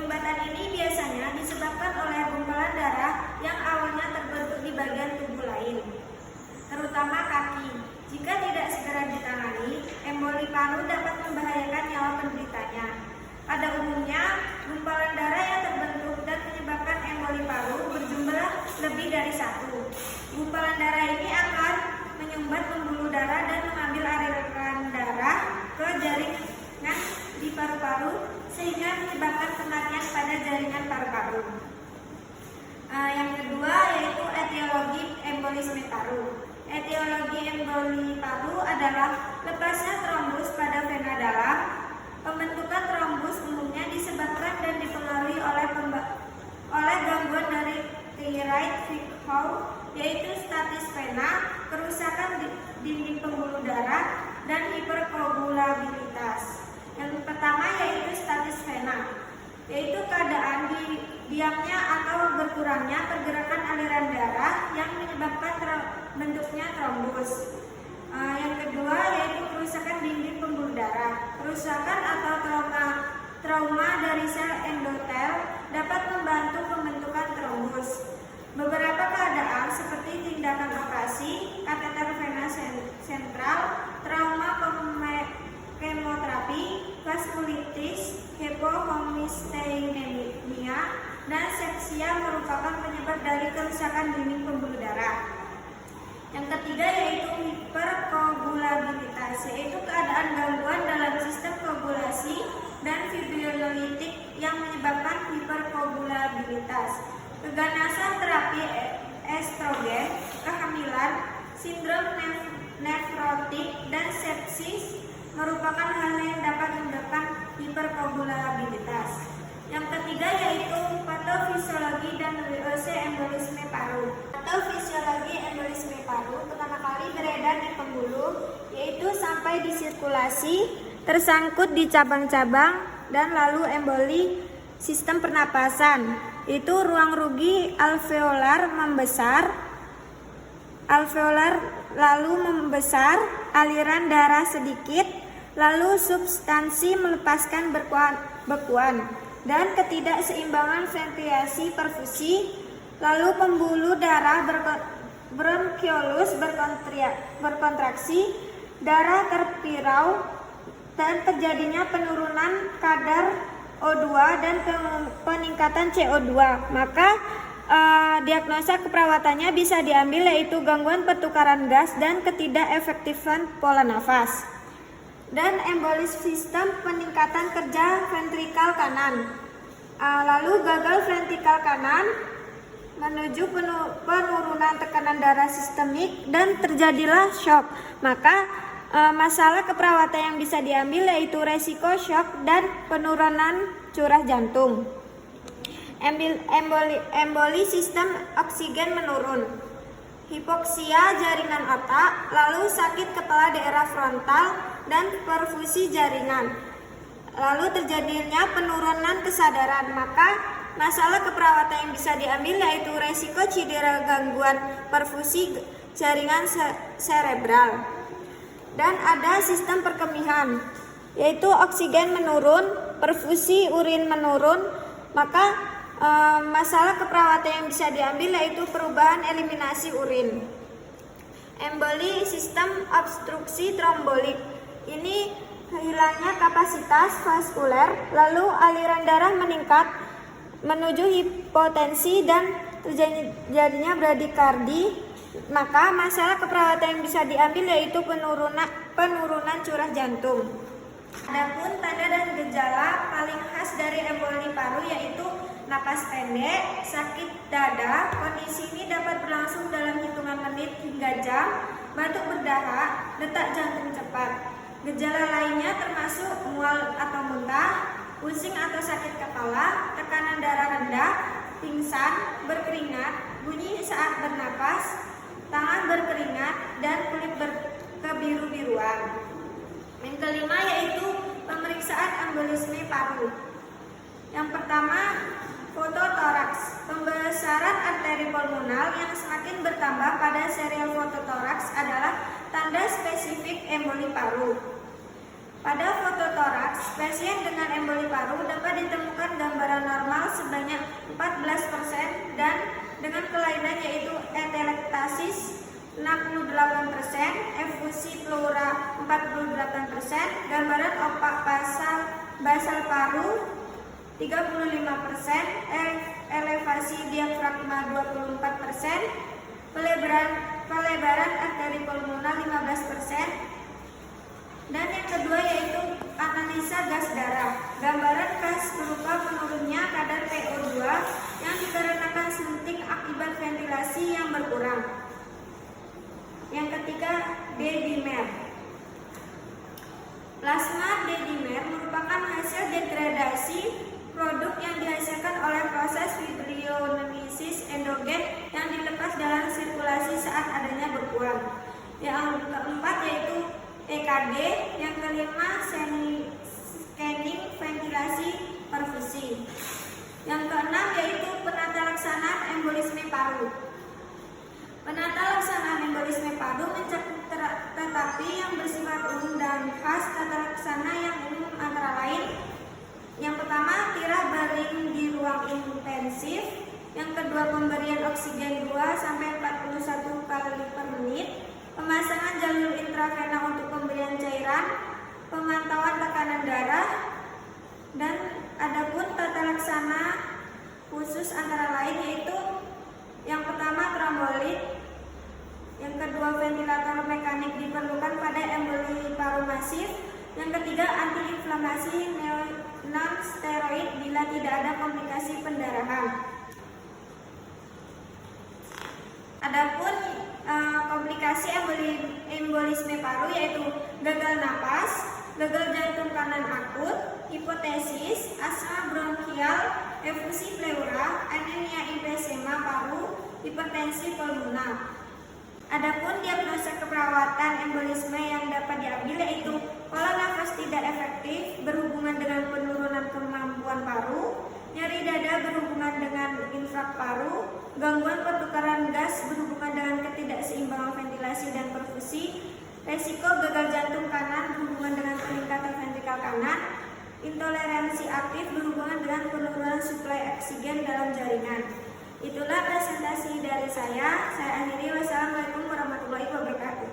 Penyumbatan ini biasanya disebabkan oleh gumpalan darah yang awalnya terbentuk di bagian tubuh lain, terutama kaki. Jika tidak segera ditangani, emboli paru dapat membahayakan nyawa penderitanya. Pada umumnya, gumpalan darah yang terbentuk dan menyebabkan emboli paru berjumlah lebih dari satu. Gumpalan darah ini akan menyumbat pembuluh darah dan mengambil aliran darah ke jaringan di paru-paru sehingga menyebabkan kematian pada jaringan paru-paru. Yang kedua yaitu etiologi embolisme paru. Etiologi emboli paru adalah lepasnya trombus pada vena dalam. Pembentukan trombus umumnya disebabkan dan dipengaruhi oleh gangguan dari right ventricle, yaitu stasis vena, kerusakan dinding pembuluh darah, dan hiperkoagulabilitas. Yang pertama yaitu stasis vena, yaitu keadaan diamnya atau berkurangnya pergerakan aliran darah yang menyebabkan bentuknya trombus. Yang kedua yaitu kerusakan dinding pembuluh darah. Kerusakan atau trauma dari sel endotel dapat membantu pembentukan trombus. Beberapa keadaan seperti tindakan operasi, kateter vena sentral, trauma kemoterapi, vaskulitis, hypohomocysteinemia, dan sepsia merupakan penyebab dari kerusakan dinding pembuluh darah. Yang ketiga yaitu hiperkoagulabilitas, yaitu keadaan gangguan dalam sistem koagulasi dan fibrinolytik yang menyebabkan hiperkoagulabilitas. Keganasan terapi estrogen, kehamilan, sindrom nefrotik, dan sepsis merupakan hal yang dapat menyebabkan hiperkoagulabilitas. Yang ketiga yaitu patofisiologi dan WOC embolisme paru. Patofisiologi embolisme paru pertama kali beredar di pembuluh, yaitu sampai di sirkulasi, tersangkut di cabang-cabang, dan lalu emboli sistem pernapasan. Itu ruang rugi alveolar lalu membesar, aliran darah sedikit, lalu substansi melepaskan bekuan, dan ketidakseimbangan ventilasi perfusi, lalu pembuluh darah bronkiolus berkontraksi, darah terpirau, dan terjadinya penurunan kadar O2 dan peningkatan CO2. Maka diagnosa keperawatannya bisa diambil yaitu gangguan pertukaran gas dan ketidakefektifan pola nafas. Dan embolis sistem peningkatan kerja ventrikal kanan. Lalu gagal ventrikal kanan menuju penurunan tekanan darah sistemik dan terjadilah shock. Maka masalah keperawatan yang bisa diambil yaitu resiko shock dan penurunan curah jantung. Emboli sistem oksigen menurun, hipoksia jaringan otak, lalu sakit kepala daerah frontal dan perfusi jaringan. Lalu terjadinya penurunan kesadaran. Maka masalah keperawatan yang bisa diambil yaitu resiko cedera gangguan perfusi jaringan serebral. Dan ada sistem perkemihan, yaitu oksigen menurun, perfusi urin menurun. Maka masalah keperawatan yang bisa diambil yaitu perubahan eliminasi urin. Emboli sistem obstruksi trombolik, ini hilangnya kapasitas vaskuler, lalu aliran darah meningkat menuju hipotensi dan terjadinya bradikardi. Maka masalah keperawatan yang bisa diambil yaitu penurunan curah jantung. Adapun tanda dan gejala paling khas dari emboli paru yaitu napas pendek, sakit dada. Kondisi ini dapat berlangsung dalam hitungan menit hingga jam, batuk berdahak, detak jantung cepat. Gejala lainnya termasuk mual atau muntah, pusing atau sakit kepala, tekanan darah rendah, pingsan, berkeringat, bunyi saat bernapas, tangan berkeringat, dan kulit kebiru-biruan. Yang kelima yaitu pemeriksaan embolisme paru. Yang pertama, fototoraks. Pembesaran arteri pulmonal yang semakin bertambah pada serial fototoraks adalah tanda spesifik emboli paru. Pada foto toraks, pasien dengan emboli paru dapat ditemukan gambaran normal sebanyak 14% dan dengan kelainan yaitu atelektasis 68%, efusi pleura 48%, gambaran opak basal paru 35%, elevasi diafragma 24%, pelebaran arteri pulmonar 15%. Dan yang kedua yaitu analisa gas darah. Gambaran khas berupa menurunnya kadar PO2 yang dikarenakan suntik akibat ventilasi yang berkurang. Yang ketiga, D-dimer. Plasma D-dimer merupakan hasil degradasi produk yang dihasilkan oleh proses fibrinogenesis endogen yang dilepas dalam sirkulasi saat adanya berkurang. Yang keempat yaitu EKG, yang kelima scanning ventilasi perfusi. Yang keenam yaitu penata laksanaan embolisme paru. Penata laksanaan embolisme paru mencakup tetapi yang bersifat umum dan khas. Tata laksana yang umum antara lain: yang pertama, tirah baring di ruang intensif. Yang kedua, pemberian oksigen 2-41 kali per menit. Pemasangan jalur intravena untuk pemberian cairan, pemantauan tekanan darah, dan adapun tata laksana khusus antara lain yaitu yang pertama trombolit, yang kedua ventilator mekanik diperlukan pada emboli paru masif, yang ketiga antiinflamasi non-steroid bila tidak ada komplikasi pendarahan. Adapun komplikasi embolisme paru yaitu gagal napas, gagal jantung kanan akut, hipotesis, asma bronkial, efusi pleura, anemia emfisema paru, hipertensi pulmonar. Adapun diagnosa keperawatan embolisme yang dapat diambil yaitu pola nafas tidak efektif berhubungan dengan penurunan kemampuan paru, nyeri dada berhubungan dengan infrak paru, gangguan pertukaran gas berhubungan dengan ketidakseimbangan ventilasi dan perfusi, resiko gagal jantung kanan berhubungan dengan peningkatan ventrikal kanan, intoleransi aktif berhubungan dengan penurunan suplai oksigen dalam jaringan. Itulah presentasi dari saya. Saya akhiri. Wassalamualaikum warahmatullahi wabarakatuh.